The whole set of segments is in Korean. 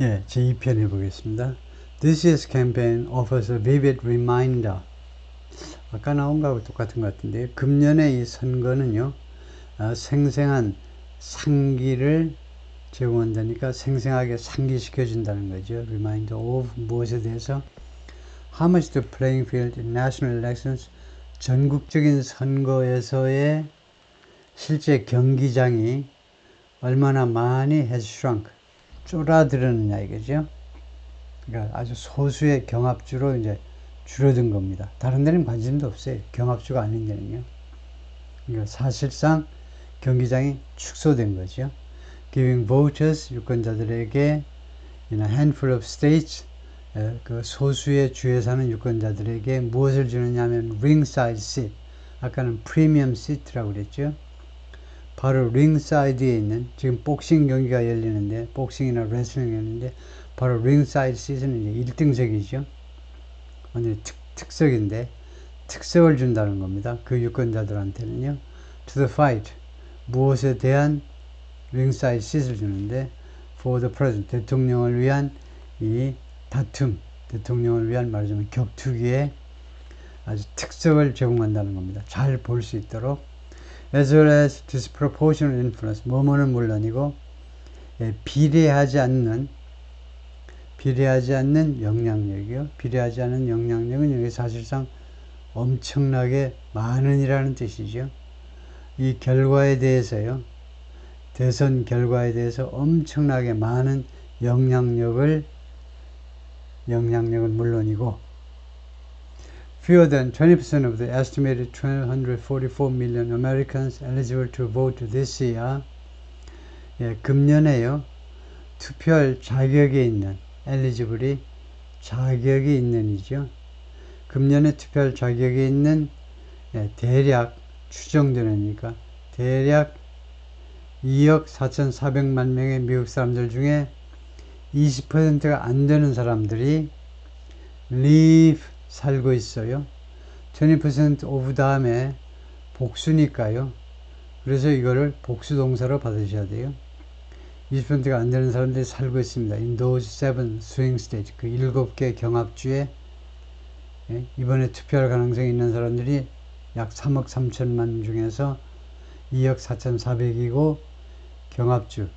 예, 제2편 해보겠습니다. This year's campaign offers a vivid reminder. 아까 나온 거하고 똑같은 것 같은데, 금년의 이 선거는요, 생생한 상기를 제공한다니까 생생하게 상기시켜준다는 거죠. Reminder of 무엇에 대해서? How much the playing field in national elections, 전국적인 선거에서의 실제 경기장이 얼마나 많이 has shrunk, 쫄아들었느냐 이거죠. 그러니까 아주 소수의 경합주로 이제 줄어든 겁니다. 다른 데는 관심도 없어요. 경합주가 아닌 데는요. 그러니까 사실상 경기장이 축소된 거죠. Giving voters, 유권자들에게 in a handful of states, 그 소수의 주에 사는 유권자들에게 무엇을 주느냐 하면 ringside seat, 아까는 프리미엄 시트라고 그랬죠. 바로 링사이드에 있는, 지금 복싱 경기가 열리는데, 복싱이나 레슬링이 열리는데, 바로 링사이드 시즌은 이제 1등석이죠. 완전히 특석인데, 특석을 준다는 겁니다. 그 유권자들한테는요. To the fight, 무엇에 대한 링사이드 시트를 주는데, for the president, 대통령을 위한 이 다툼, 대통령을 위한 말하자면 격투기에 아주 특석을 제공한다는 겁니다. 잘 볼 수 있도록. as well as disproportionate influence, 뭐뭐는 물론이고, 비례하지 않는 영향력이요. 비례하지 않는 영향력은 여기 사실상 엄청나게 많은이라는 뜻이죠. 이 결과에 대해서요, 대선 결과에 대해서 엄청나게 많은 영향력은 물론이고, fewer than 20% of the estimated 244 million Americans eligible to vote this year, 금년에요, 투표할 자격이 있는, eligible이 자격이 있는이죠. 금년에 투표할 자격이 있는, 대략 추정되니까 대략 2억 4,400만 명의 미국 사람들 중에 20%가 안 되는 사람들이 live, 살고 있어요. 20% of 다음에 복수니까요. 그래서 이거를 복수 동사로 받으셔야 돼요. 20%가 안 되는 사람들이 살고 있습니다. In those 7 swing states, 그 7개 경합주에 이번에 투표할 가능성이 있는 사람들이 약 3억 3천만 중에서 2억 4,400이고 경합주에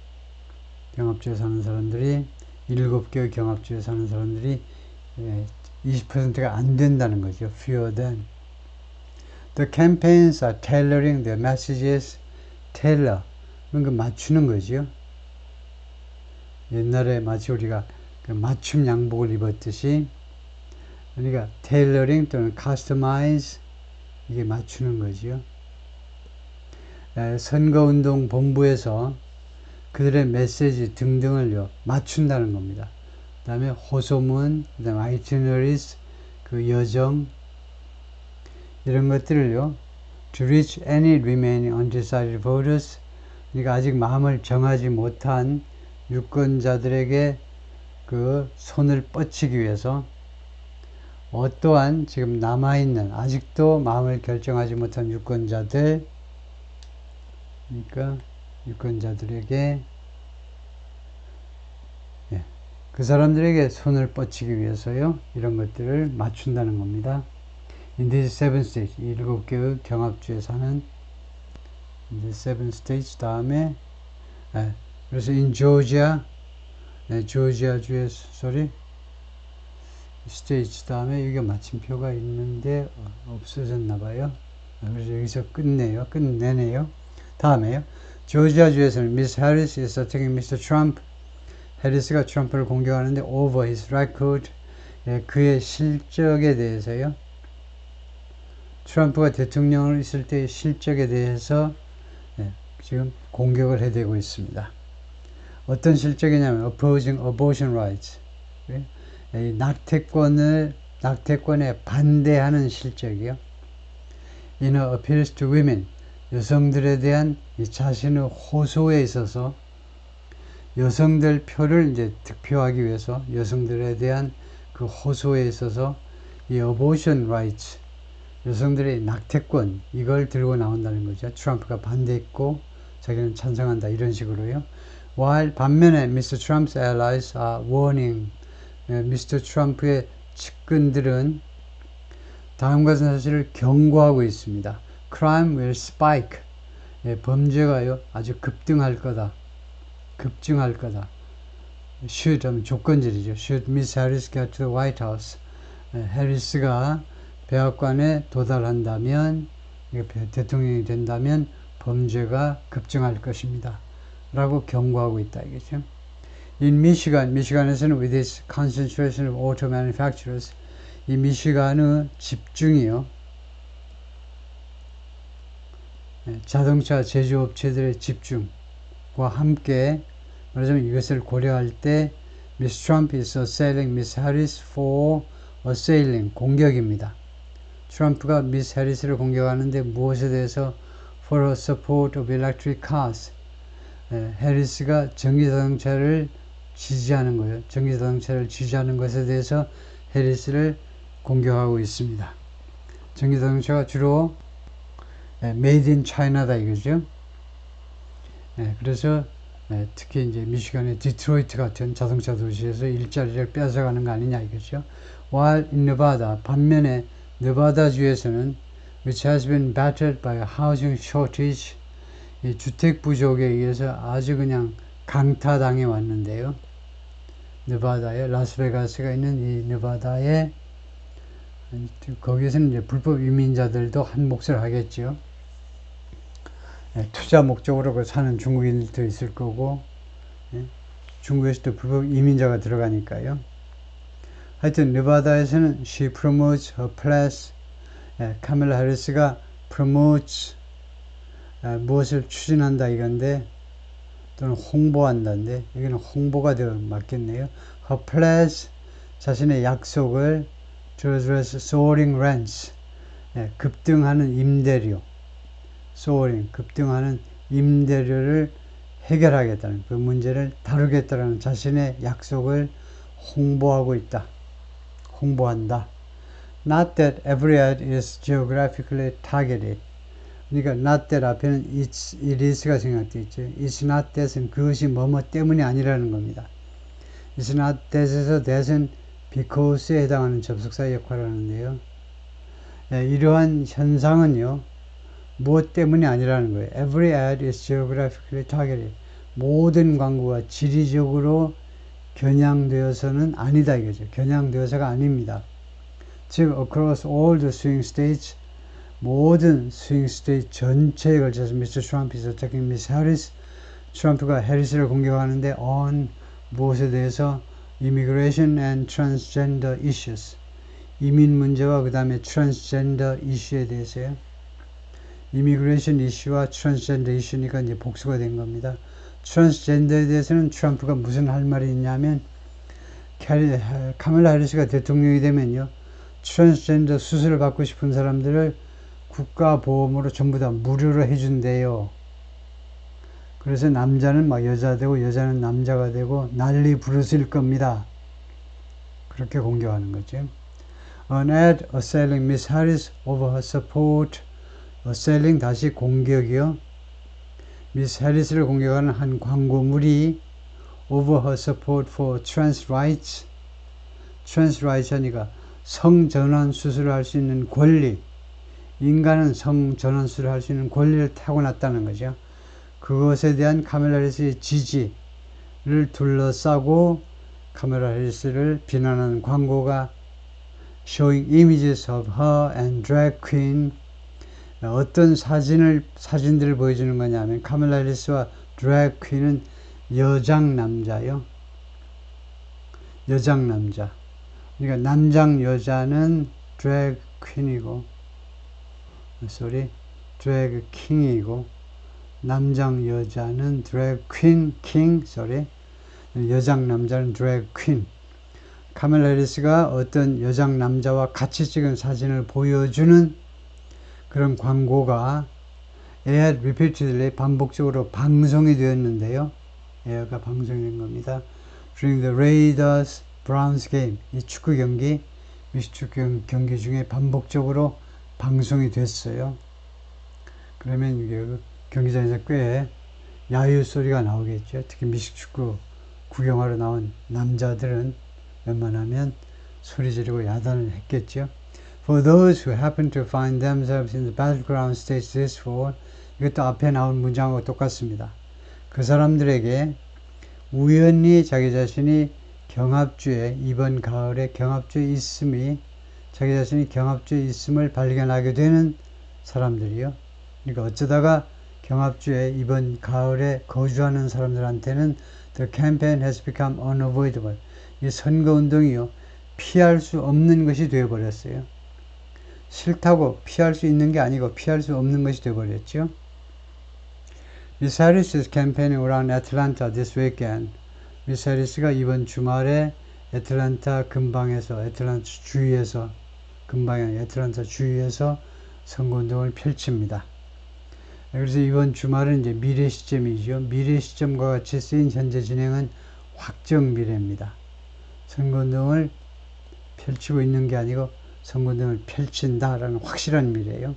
사는 사람들이 7개 경합주에 사는 사람들이 20%가 안 된다는 거죠. fewer than. The campaigns are tailoring their messages. tailor, 그러니까 맞추는 거죠. 옛날에 마치 우리가 그 맞춤 양복을 입었듯이, 그러니까 tailoring 또는 customize, 이게 맞추는 거죠. 선거운동 본부에서 그들의 메시지 등등을요 맞춘다는 겁니다. 그 다음에 호소문, 그 다음에 itineraries, 그 여정, 이런 것들을요, to reach any remaining undecided voters, 그러니까 아직 마음을 정하지 못한 유권자들에게 그 손을 뻗치기 위해서 어떠한 지금 남아있는, 아직도 마음을 결정하지 못한 유권자들, 그러니까 유권자들에게 그 사람들에게 손을 뻗치기 위해서요, 이런 것들을 맞춘다는 겁니다. In these 7 states, 7개의 경합주에 사는 these 7 states 다음에, 그래서 in Georgia, 조지아 주의 states 다음에 여기가 마침표가 있는데 없어졌나 봐요. 그래서 여기서 끝내네요. 다음에요. 조지아 주에서는 Miss Harris is attacking Mr. Trump. 해리스가 트럼프를 공격하는데 over his record, 그의 실적에 대해서요. 트럼프가 대통령을 있을 때의 실적에 대해서 지금 공격을 해대고 있습니다. 어떤 실적이냐면 opposing abortion rights, 낙태권에 반대하는 실적이요. In her appeals to women, 여성들에 대한 자신의 호소에 있어서 여성들 표를 이제 득표하기 위해서 여성들에 대한 그 호소에 있어서 이 abortion rights, 여성들의 낙태권, 이걸 들고 나온다는 거죠. 트럼프가 반대했고 자기는 찬성한다, 이런 식으로요. while 반면에 Mr. Trump's allies are warning. Mr. Trump의 측근들은 다음과 같은 사실을 경고하고 있습니다. Crime will spike. 범죄가요 아주 급등할 거다. 급증할 거다. Should 하면 조건질이죠. Should Miss Harris get to the White House? 해리스가 백악관에 도달한다면, 대통령이 된다면 범죄가 급증할 것입니다. 라고 경고하고 있다 이거죠. In Michigan, 미시간에서는 with its concentration of auto manufacturers, 이 미시간의 집중이요. 자동차 제조업체들의 집중과 함께 말하자면 이것을 고려할 때 Miss Trump is assailing Miss Harris for assailing, 공격입니다. 트럼프가 미스 해리스를 공격하는데 무엇에 대해서 for her support of electric cars, 해리스가 전기자동차를 지지하는 거예요. 전기자동차를 지지하는 것에 대해서 해리스를 공격하고 있습니다. 전기자동차가 주로 made in China다 이거죠. 그래서 특히 이제 미시간의 디트로이트 같은 자동차 도시에서 일자리를 뺏어가는 거 아니냐 이거죠. While in Nevada, 반면에 네바다주에서는 which has been battered by a housing shortage, 이 주택 부족에 의해서 아주 그냥 강타당해 왔는데요. 네바다에 라스베가스가 있는 이 네바다에 거기에서는 이제 불법 이민자들도 한 몫을 하겠죠. 투자 목적으로 사는 중국인들도 있을 거고, 중국에서도 불법 이민자가 들어가니까요. 하여튼 네바다에서는 she promotes her place, 카멜라 해리스가 promotes 무엇을 추진한다 이건데 또는 홍보한다인데 여기는 홍보가 더 맞겠네요. her place 자신의 약속을 to address soaring rents, 급등하는 임대료, soaring 급등하는 임대료를 해결하겠다는 그 문제를 다루겠다는 자신의 약속을 홍보하고 있다. 홍보한다. Not that every ad is geographically targeted. 그러니까 not that 앞에는 it is가 생각되어 있죠. It's not that은 그것이 뭐뭐 때문이 아니라는 겁니다. It's not that에서 that은 because에 해당하는 접속사 역할을 하는데요. 이러한 현상은요. 무엇 때문이 아니라는 거예요. Every ad is geographically targeted. 모든 광고가 지리적으로 겨냥되어서는 아니다 이거죠. 겨냥되어서가 아닙니다. 즉 across all the swing states, 모든 스윙 스테이트 전체에 걸쳐서 Mr. Trump is attacking Miss Harris, 트럼프가 해리스를 공격하는데 on 무엇에 대해서 immigration and transgender issues, 이민 문제와 그 다음에 transgender 이슈에 대해서요. immigration 이슈와 transgender 이슈니까 이제 복수가 된 겁니다. 트랜스젠더에 대해서는 트럼프가 무슨 할 말이 있냐면 카멜라 해리스가 대통령이 되면요 트랜스젠더 수술을 받고 싶은 사람들을 국가보험으로 전부 다 무료로 해준대요. 그래서 남자는 막 여자 되고 여자는 남자가 되고 난리 부르실 겁니다. 그렇게 공격하는 거죠. An ad assailing Miss Harris over her support, assailing 다시 공격이요. 미스 해리스를 공격하는 한 광고물이 over her support for trans rights, trans rights 하니까 성전환 수술을 할 수 있는 권리, 인간은 성전환 수술을 할 수 있는 권리를 타고났다는 거죠. 그것에 대한 카멜라 해리스의 지지를 둘러싸고 카멜라 해리스를 비난하는 광고가 showing images of her and drag queen, 어떤 사진들을 보여주는 거냐면 카멜라 해리스와 드래그 퀸은 여장 남자요. 여장 남자. 그러니까 남장 여자는 드래그 퀸이고, 드래그 킹이고, 남장 여자는 드래그 퀸, 여장 남자는 드래그 퀸. 카멜라 해리스가 어떤 여장 남자와 같이 찍은 사진을 보여주는 그런 광고가 ad repeatedly 반복적으로 방송이 되었는데요. 에어가 방송된 겁니다. During the Raiders Browns game, 이 축구 경기, 미식축구 경기 중에 반복적으로 방송이 됐어요. 그러면 이게 경기장에서 꽤 야유 소리가 나오겠죠. 특히 미식축구 구경하러 나온 남자들은 웬만하면 소리 지르고 야단을 했겠죠. For those who happen to find themselves in the battleground stage this fall, 이것도 앞에 나온 문장하고 똑같습니다. 그 사람들에게 우연히 자기 자신이 경합주에 이번 가을에 경합주에 있음이 자기 자신이 경합주에 있음을 발견하게 되는 사람들이요. 그러니까 어쩌다가 경합주에 이번 가을에 거주하는 사람들한테는 the campaign has become unavoidable. 이 선거운동이요. 피할 수 없는 것이 되어버렸어요. 싫다고 피할 수 있는 게 아니고 피할 수 없는 것이 되어버렸죠. 미스 해리스 is campaigning around Atlanta this weekend. 미스 해리스가 이번 주말에 애틀란타 근방에서 애틀란타 주위에서 근방이 애틀란타 주위에서 선거운동을 펼칩니다. 그래서 이번 주말은 이제 미래 시점이죠. 미래 시점과 같이 쓰인 현재 진행은 확정 미래입니다. 선거운동을 펼치고 있는 게 아니고 선거운동을 펼친다라는 확실한 미래예요.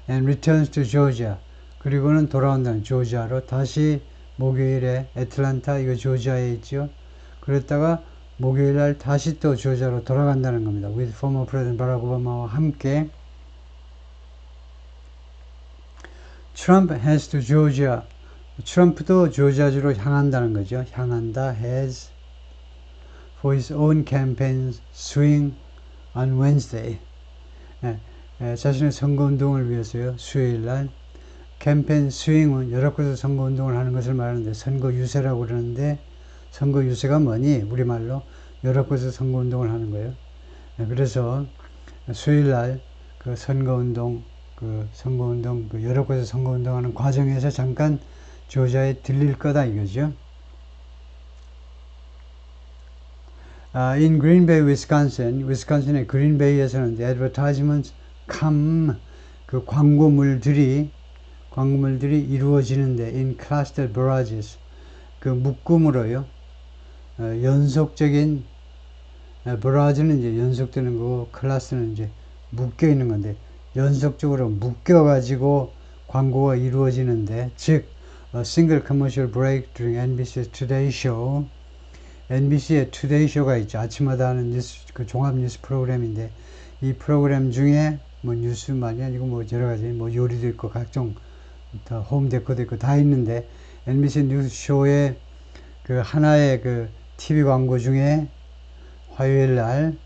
And returns to Georgia. 그리고는 돌아온다는 조지아로 다시 목요일에 애틀란타 이거 조지아에 있죠. 그랬다가 목요일 날 다시 또 조지아로 돌아간다는 겁니다. With former President 바락 오바마와 함께 Trump heads to Georgia. 트럼프도 조지아주로 향한다는 거죠. 향한다, has for his own campaign swing on Wednesday. 자신의 선거운동을 위해서요. 수요일 날 캠페인 스윙은 여러 곳에서 선거운동을 하는 것을 말하는데 선거 유세라고 그러는데 선거 유세가 뭐니? 우리말로 여러 곳에서 선거운동을 하는 거예요. 그래서 수요일 날 그 선거운동 여러 곳에서 선거운동하는 과정에서 잠깐 조지아에 들릴 거다 이거죠. In Green Bay, Wisconsin, 위스콘신의 그린베이에서는 the advertisements come 그 광고물들이 이루어지는데 in clustered barrages 그 묶음으로요. 연속적인 barrage는 이제 연속되는 거고 클래스는 이제 묶여 있는 건데 연속적으로 묶여 가지고 광고가 이루어지는데 즉 single commercial break during NBC's Today Show. NBC의 Today Show가 있죠. 아침마다 하는 뉴스 그 종합 뉴스 프로그램인데 이 프로그램 중에 뭐 뉴스만이 아니고 뭐 여러 가지 뭐 요리도 있고 각종 홈 데코도 있고 다 있는데 NBC 뉴스 쇼의 그 하나의 그 TV 광고 중에 화요일 날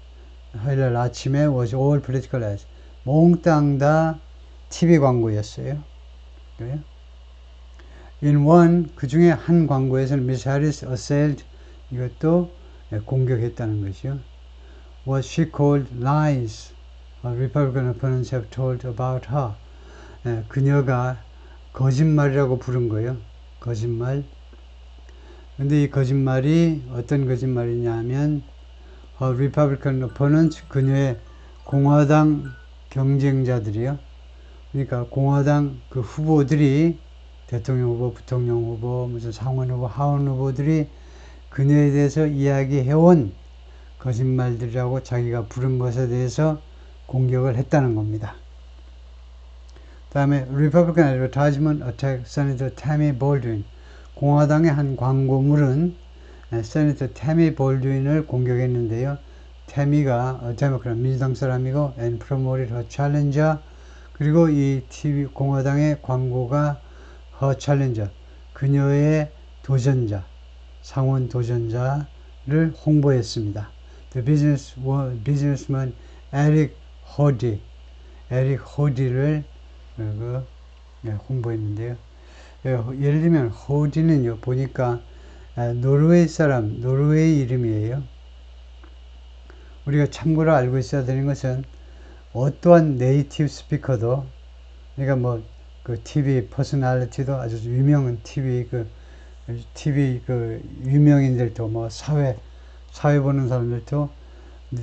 아침에 was all political ads 몽땅 다 TV 광고였어요. 그래요? In one 그 중에 한 광고에서는 Miss Harris assailed 이것도 공격했다는 것이요. What she called lies Republican opponents have told about her. 그녀가 거짓말이라고 부른 거예요. 거짓말. 근데 이 거짓말이 어떤 거짓말이냐면 Republican opponents 그녀의 공화당 경쟁자들이요. 그러니까 공화당 그 후보들이 대통령 후보, 부통령 후보, 무슨 상원 후보, 하원 후보들이 그녀에 대해서 이야기해온 거짓말들이라고 자기가 부른 것에 대해서 공격을 했다는 겁니다. 다음에 Republican Advertisement Attack Senator Tammy Baldwin 공화당의 한 광고물은 세네터 태미 볼드윈을 공격했는데요. 태미가 데모크라 민주당 사람이고 and promoted her challenger 그리고 이 TV 공화당의 광고가 her challenger 그녀의 도전자 상원 도전자를 홍보했습니다. The businessman Eric Hody를 홍보했는데요. 예를 들면 호디는요 보니까 노르웨이 사람 노르웨이 이름이에요. 우리가 참고로 알고 있어야 되는 것은 어떠한 네이티브 스피커도 그러니까 뭐 그 TV 퍼스널리티도 아주 유명한 TV 유명인들도 뭐 사회 보는 사람들도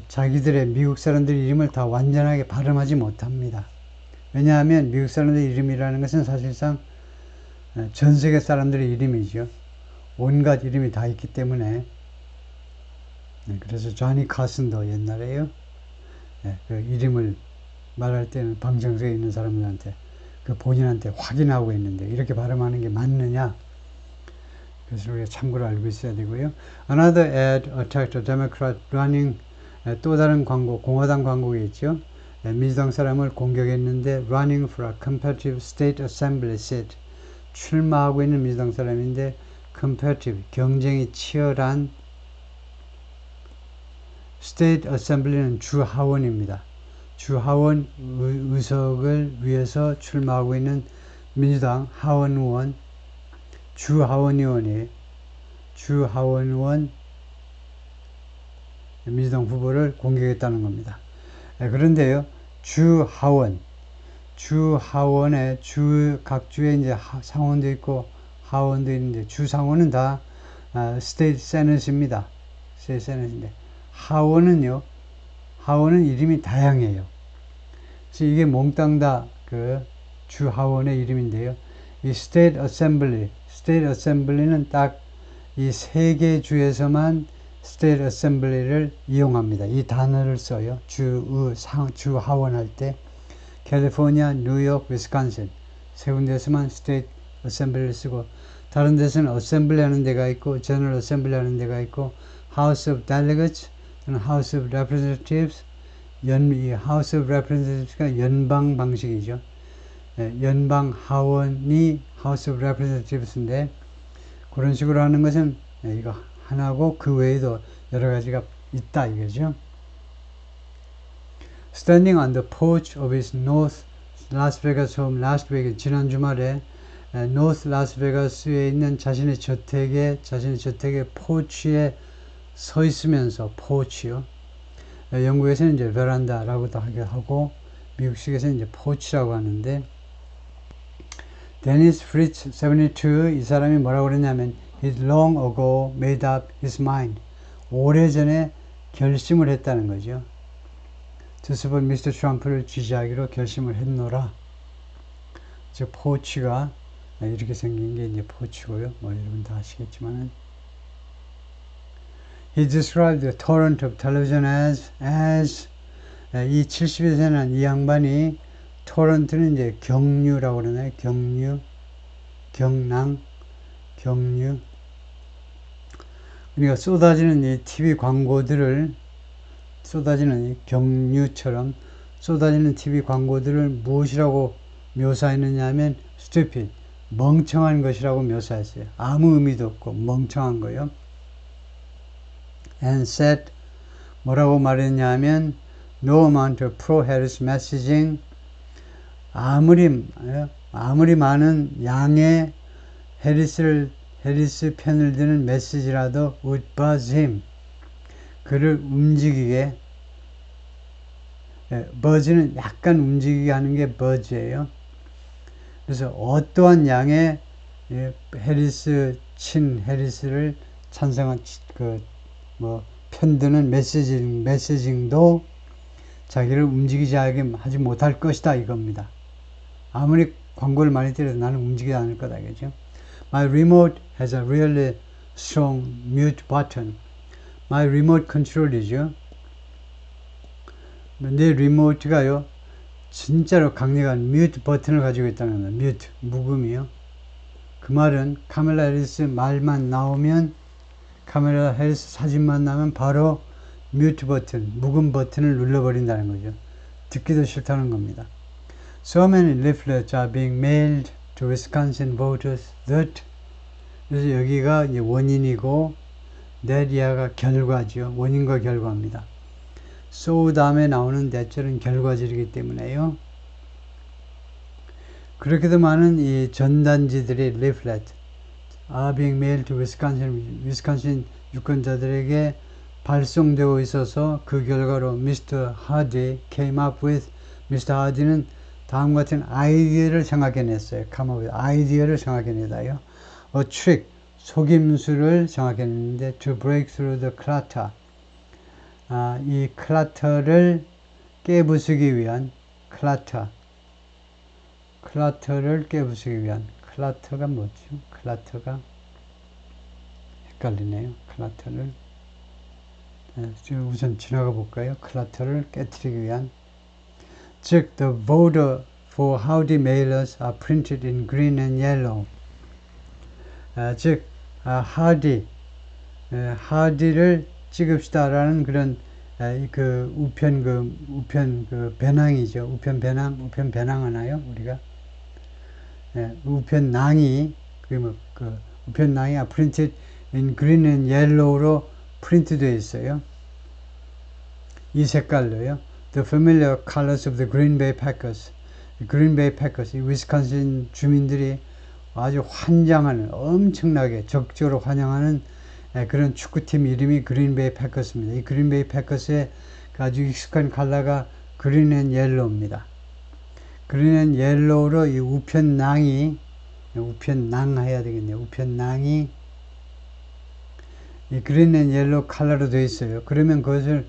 자기들의 미국 사람들 이름을 다 완전하게 발음하지 못합니다. 왜냐하면 미국 사람들 이름이라는 것은 사실상 전 세계 사람들의 이름이죠. 온갖 이름이 다 있기 때문에 그래서 조니 카슨도 옛날에요. 그 이름을 말할 때는 방청석에 있는 사람들한테 그 본인한테 확인하고 있는데 이렇게 발음하는 게 맞느냐 그래서 우리가 참고로 알고 있어야 되고요. Another ad attacked a Democrat running. 또 다른 광고, 공화당 광고겠죠. 민주당 사람을 공격했는데 running for a competitive state assembly seat. 출마하고 있는 민주당 사람인데 competitive, 경쟁이 치열한 state assembly는 주하원입니다. 주하원 의석을 위해서 출마하고 있는 민주당 하원 의원, 주하원 의원이에요. 주하원 의원 민주당 후보를 공격했다는 겁니다. 그런데요, 주하원에 각 주에 이제 상원도 있고 하원도 있는데 주상원은 다 스테이트 세넷입니다. 스테이트 세넷인데 하원은 이름이 다양해요. 그래서 이게 몽땅 다 그 주하원의 이름인데요. 이 스테이트 어셈블리는 딱 이 세 개 주에서만 스테이트 어셈블리를 이용합니다. 이 단어를 써요. 주하원 할 때 캘리포니아, 뉴욕, 위스콘신 세 군데에서만 스테이트 어셈블리를 쓰고 다른 데서는 어셈블리 하는 데가 있고 제너럴 어셈블리 하는 데가 있고 하우스 오브 델리거츠 또는 하우스 오브 레프레젠테티브스 이 하우스 오브 레프레젠테티브스가 연방 방식이죠. 연방 하원이 하우스 오브 레프레젠테티브스인데 그런 식으로 하는 것은 이거 하나고 그 외에도 여러 가지가 있다 이거죠. Standing on the porch of his North Las Vegas home last week, 지난 주말에 North Las Vegas에 있는 자신의 저택의 포치에 서 있으면서 포치요. 영국에서는 이제 베란다라고도 하고 미국식에서는 이제 포치라고 하는데 데니스 프리츠 72 이 사람이 뭐라고 그랬냐면 He long ago made up his mind. 오래전에 결심을 했다는 거죠. To support 미스터 트럼프를 지지하기로 결심을 했노라. 즉 포치가 이렇게 생긴 게 이제 포치고요. 뭐 여러분 다 아시겠지만은 He described the torrent of television as 이 70세는 이 양반이 토런트는 이제 경류라고 그러나요? 경류. 그러니까 쏟아지는 이 TV 광고들을 쏟아지는 이 경류처럼 쏟아지는 TV 광고들을 무엇이라고 묘사했느냐 하면 stupid, 멍청한 것이라고 묘사했어요. 아무 의미도 없고 멍청한 거예요. And said, 뭐라고 말했냐 하면 no amount of pro-Harris messaging 아무리 많은 양의 해리스 편을 드는 메시지라도 would buzz him 그를 움직이게 buzz는 약간 움직이게 하는 게 buzz예요. 그래서 어떠한 양의 해리스를 찬성한 편드는 메시징도 자기를 움직이지 하지 못할 것이다 이겁니다. 아무리 광고를 많이 때려도 나는 움직이지 않을 거다 그죠? My remote has a really strong mute button. My remote control이죠. 내 리모트가요 진짜로 강력한 mute 버튼을 가지고 있다는 겁니다. mute, 묵음이요. 그 말은 카멜라 해리스 말만 나오면 카멜라 해리스 사진만 나면 바로 mute 버튼, 묵음 버튼을 눌러버린다는 거죠. 듣기도 싫다는 겁니다. So many leaflets are being mailed to Wisconsin voters that 그래서 여기가 이제 원인이고 that 이하가 결과죠. 원인과 결과입니다. so 다음에 나오는 that절은 결과절이기 때문에요. 그렇게도 많은 이 전단지들이 leaflet are being mailed to 위스콘신 유권자들에게 발송되고 있어서 그 결과로 Mr. Hardy came up with Mr. Hardy는 다음 같은 아이디어를 생각해냈어요. come up with 아이디어를 생각해내다요. A trick 속임수를 생각해냈는데 to break through the clutter 이 클러터를 깨부수기 위한 클러터를 깨부수기 위한 클러터가 뭐죠? 클러터가 헷갈리네요. 클러터를 우선 지나가 볼까요? 클러터를 깨뜨리기 위한 즉 the voter for Howdy mailers are printed in green and yellow 즉 hardy를 찍읍시다라는 그런 우편 배낭이죠. 우편 배낭 하나요? 우리가 우편 낭이 우편 낭이 printed in green and yellow로 프린트 되어 있어요. 이 색깔로요. The familiar colors of the Green Bay Packers. Green Bay Packers, 이 위스콘신 주민들이 아주 환장하는, 엄청나게 적극적으로 환영하는 그런 축구팀 이름이 그린베이 패커스입니다. 이 그린베이 패커스의 아주 익숙한 컬러가 그린 앤 옐로우입니다. 그린 앤 옐로우로 이 우편낭 해야 되겠네요. 우편낭이 이 그린 앤 옐로우 컬러로 되어 있어요. 그러면 그것을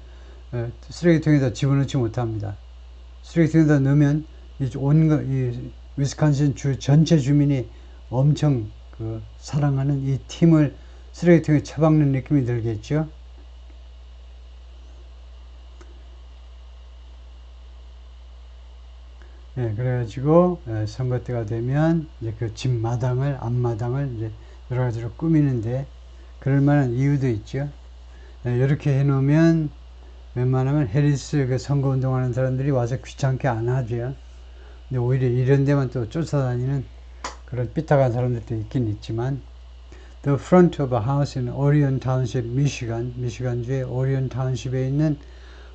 쓰레기통에다 집어넣지 못합니다. 쓰레기통에다 넣으면 이 위스콘신 주 전체 주민이 엄청 사랑하는 이 팀을 쓰레기통에 처박는 느낌이 들겠죠. 그래가지고 선거 때가 되면 이제 그 집 마당을 앞마당을 이제 여러 가지로 꾸미는데 그럴 만한 이유도 있죠. 이렇게 해놓으면 웬만하면 해리스 그 선거 운동하는 사람들이 와서 귀찮게 안 하죠. 근데 오히려 이런 데만 또 쫓아다니는 그런 삐딱한 사람들도 있긴 있지만, The front of a house in Orion Township, 미시간주의 오리온 타운십에 있는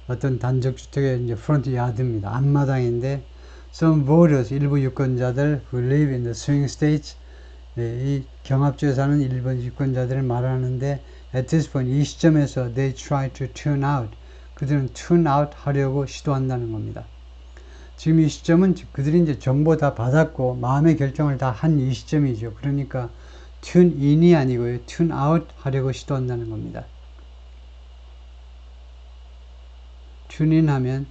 어떤 단적주택의 이제 프론트 야드입니다. 앞마당인데, some voters, 일부 유권자들 who live in the swing states, 이 경합주에 사는 일본 유권자들을 말하는데, at this point, 이 시점에서 they try to tune out, 그들은 tune out 하려고 시도한다는 겁니다. 지금 이 시점은 그들이 이제 정보 다 받았고 마음의 결정을 다 한 이 시점이죠. 그러니까 tune in이 아니고요, tune out 하려고 시도한다는 겁니다. tune in 하면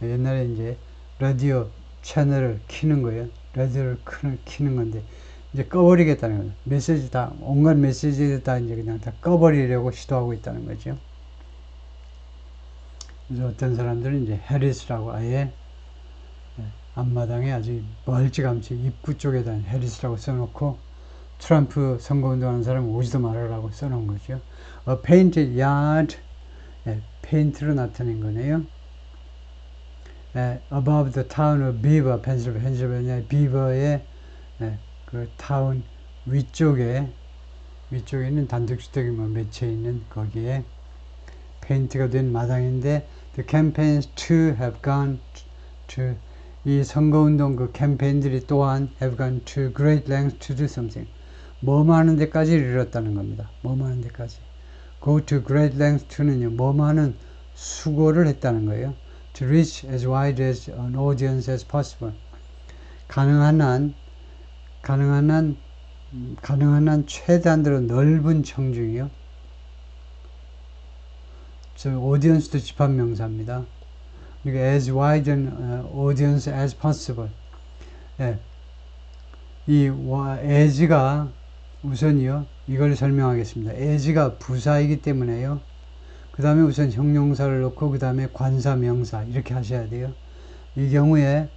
옛날에 이제 라디오 채널을 키는 거예요. 라디오를 키는 건데 이제 꺼버리겠다는 거예요. 메시지 다 온갖 메시지를 다 이제 그냥 다 꺼버리려고 시도하고 있다는 거죠. 그래서 어떤 사람들은 이제 해리스라고 아예 앞마당에 아주 멀찌감치 입구 쪽에다 해리스라고 써놓고 트럼프 선거운동하는 사람은 오지도 말아라고 써놓은 거죠. A painted yard, 페인트로 나타낸 거네요. Above the town of Beaver, 펜실베니아 비버의 그 타운 위쪽에 있는 단독주택이 몇 채 있는 거기에 페인트가 된 마당인데 the campaigns too have gone to 이 선거운동 그 캠페인들이 또한 have gone to great lengths to do something. 뭐하는 데까지 이르렀다는 겁니다. 뭐하는 데까지. go to great lengths to는요, 뭐하는 수고를 했다는 거예요. to reach as wide as an audience as possible. 가능한 한 최대한대로 넓은 청중이요. 저 audience도 집합명사입니다. 그러니까 as wide an audience as possible. 이 as가 우선이요. 이걸 설명하겠습니다. as가 부사이기 때문에요. 그 다음에 우선 형용사를 넣고 그 다음에 관사명사 이렇게 하셔야 돼요. 이 경우에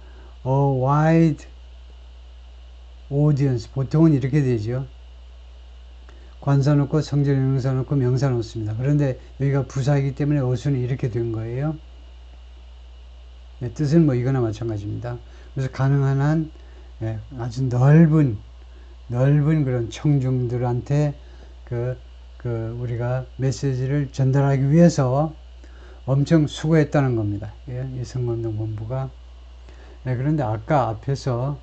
a wide audience 보통은 이렇게 되죠. 관사 넣고 성질 형용사 넣고 명사 넣습니다. 그런데 여기가 부사이기 때문에 어순이 이렇게 된 거예요. 뜻은 뭐 이거나 마찬가지입니다. 그래서 가능한 한 아주 넓은 그런 청중들한테 우리가 메시지를 전달하기 위해서 엄청 수고했다는 겁니다. 이 선거운동 본부가. 그런데 아까 앞에서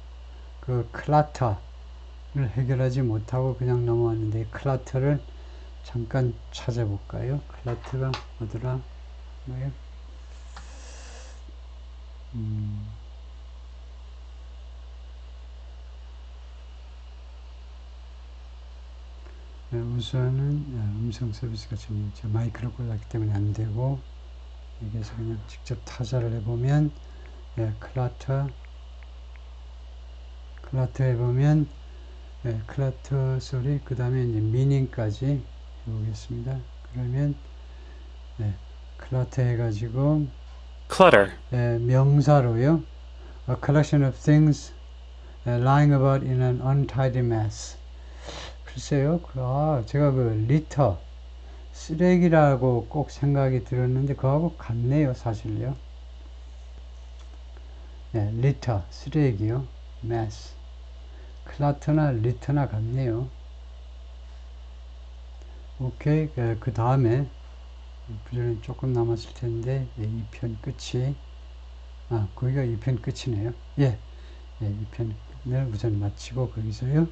그 클라터를 해결하지 못하고 그냥 넘어왔는데 클라터를 잠깐 찾아볼까요? 클라터가 뭐더라? 뭐예요? 우선은 음성 서비스가 지금 마이크로 꽂았기 때문에 안 되고 여기서 그냥 직접 타자를 해보면 클라터 해보면 클라터 소리 그 다음에 이제 미닝까지 해보겠습니다. 그러면 클라터 해가지고 clutter, 명사로요. A collection of things lying about in an untidy mess. 글쎄요. 제가 리터, 쓰레기라고 꼭 생각이 들었는데, 그거하고 같네요, 사실요. 네, 리터, 쓰레기요. mass. 클러터나 리터나 같네요. 오케이. 그 다음에, 부제는 조금 남았을 텐데, 이 편 끝이, 거기가 이 편 끝이네요. 예, 이 편을 우선 마치고, 거기서요.